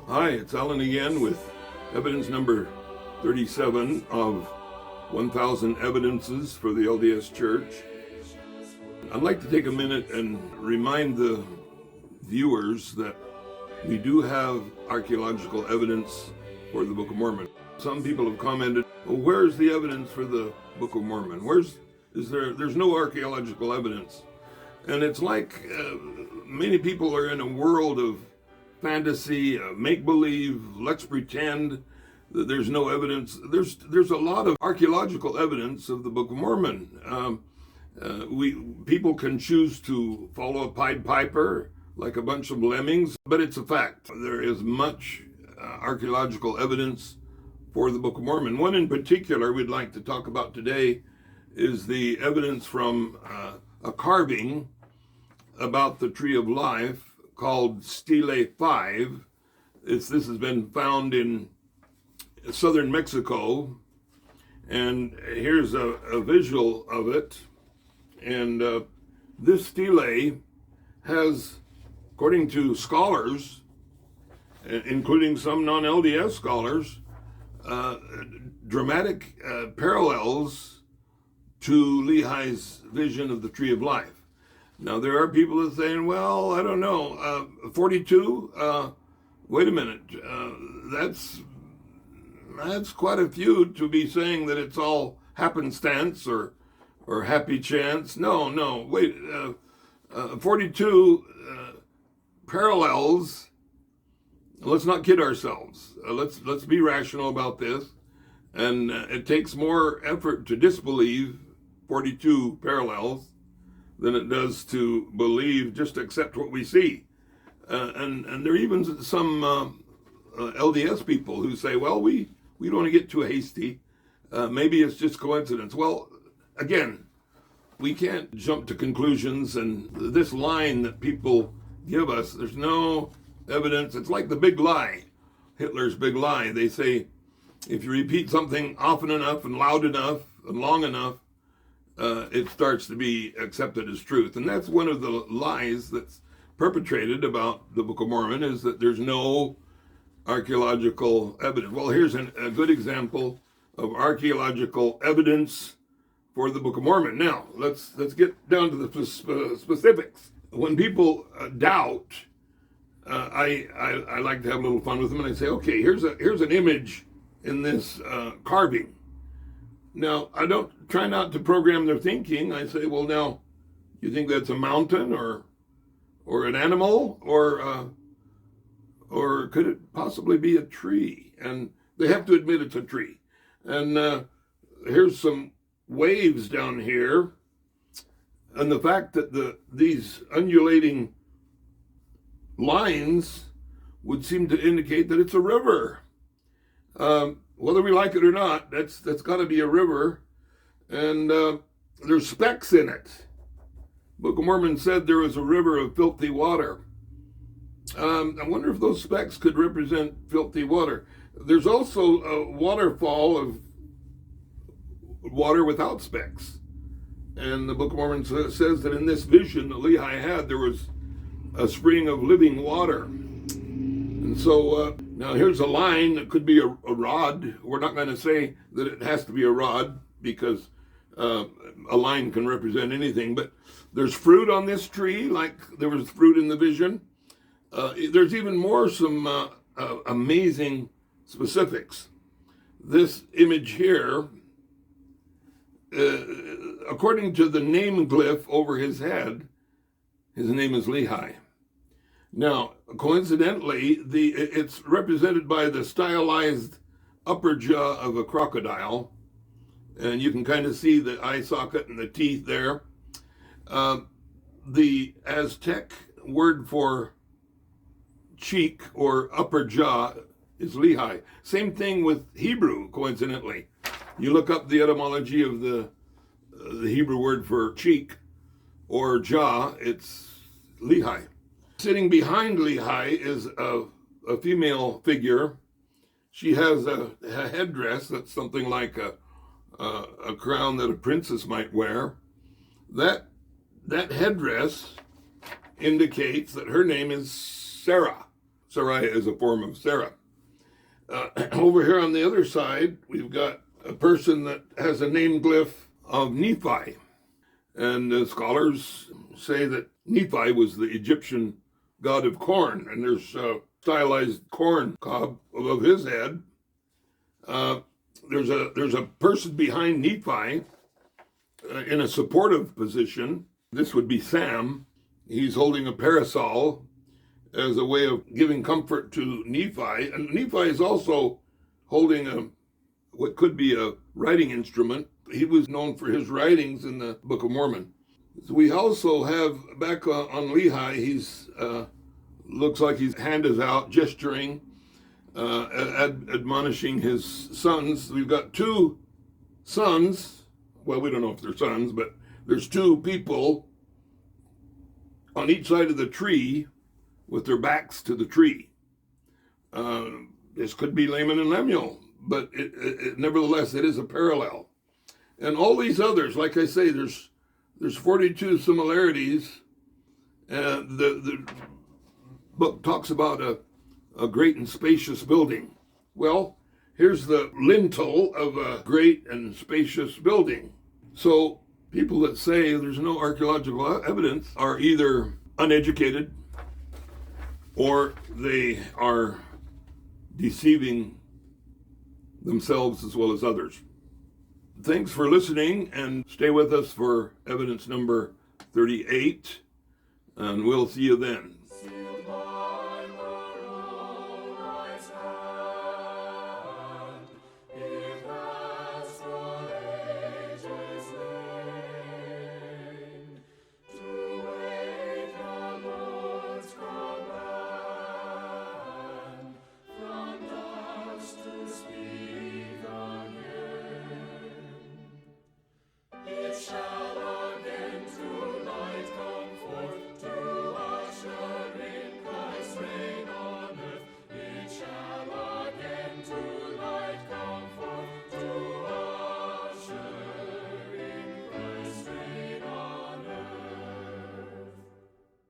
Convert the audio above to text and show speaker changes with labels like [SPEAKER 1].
[SPEAKER 1] Hi, it's Alan again with evidence number 37 of 1,000 evidences for the LDS Church. I'd like to take a minute and remind the viewers that we do have archaeological evidence for the Book of Mormon. Some people have commented, well, where's the evidence for the Book of Mormon? There's no archaeological evidence. And it's like many people are in a world of fantasy, make-believe, let's pretend that there's no evidence. There's a lot of archaeological evidence of the Book of Mormon. People can choose to follow a Pied Piper like a bunch of lemmings, but it's a fact. There is much archaeological evidence for the Book of Mormon. One in particular we'd like to talk about today is the evidence from a carving about the Tree of Life called Stela 5. This has been found in southern Mexico, and here's a visual of it. And this stele has, according to scholars, including some non-LDS scholars, dramatic parallels to Lehi's vision of the Tree of Life. Now, there are people that are saying, well, I don't know, 42? Wait a minute, that's quite a few to be saying that it's all happenstance or happy chance. No, wait, 42 parallels. Let's not kid ourselves. Let's be rational about this. And it takes more effort to disbelieve 42 parallels than it does to believe, just accept what we see. And there are even some LDS people who say, well, we don't want to get too hasty. Maybe it's just coincidence. Well, again, we can't jump to conclusions, and this line that people give us, there's no evidence. It's like the big lie, Hitler's big lie. They say, if you repeat something often enough and loud enough and long enough, it starts to be accepted as truth. And that's one of the lies that's perpetrated about the Book of Mormon, is that there's no archaeological evidence. Well, here's a good example of archaeological evidence for the Book of Mormon. Now, let's get down to the specifics. When people doubt, I like to have a little fun with them, and I say, okay, here's an image in this carving. Now, I don't try not to program their thinking. I say, well, now, you think that's a mountain or an animal, or could it possibly be a tree? And they have to admit it's a tree. And here's some waves down here, and the fact that these undulating lines would seem to indicate that it's a river. Whether we like it or not, that's got to be a river, and there's specks in it. Book of Mormon said there was a river of filthy water. I wonder if those specks could represent filthy water. There's also a waterfall of water without specks, and the Book of Mormon says that in this vision that Lehi had, there was a spring of living water. And so now here's a line that could be a rod. We're not going to say that it has to be a rod, because a line can represent anything. But there's fruit on this tree, like there was fruit in the vision. There's even more some amazing specifics. This image here, according to the name glyph over his head, his name is Lehi. Now, coincidentally, it's represented by the stylized upper jaw of a crocodile, and you can kind of see the eye socket and the teeth there. The Aztec word for cheek or upper jaw is Lehi. Same thing with Hebrew, coincidentally. You look up the etymology of the Hebrew word for cheek or jaw, it's Lehi. Sitting behind Lehi is a female figure. She has a headdress that's something like a crown that a princess might wear. That headdress indicates that her name is Sarah. Sarai is a form of Sarah. Over here on the other side, we've got a person that has a name glyph of Nephi. And the scholars say that Nephi was the Egyptian god of corn, and there's a stylized corn cob above his head. There's a person behind Nephi in a supportive position. This would be Sam. He's holding a parasol as a way of giving comfort to Nephi. And Nephi is also holding what could be a writing instrument. He was known for his writings in the Book of Mormon. So we also have back on Lehi, he's looks like his hand is out, gesturing, admonishing his sons. We've got two sons. Well, we don't know if they're sons, but there's two people on each side of the tree with their backs to the tree. This could be Laman and Lemuel, but nevertheless, it is a parallel. And all these others, like I say, there's 42 similarities. The book talks about a great and spacious building. Well, here's the lintel of a great and spacious building. So people that say there's no archaeological evidence are either uneducated or they are deceiving themselves as well as others. Thanks for listening, and stay with us for evidence number 38, and we'll see you then.
[SPEAKER 2] It shall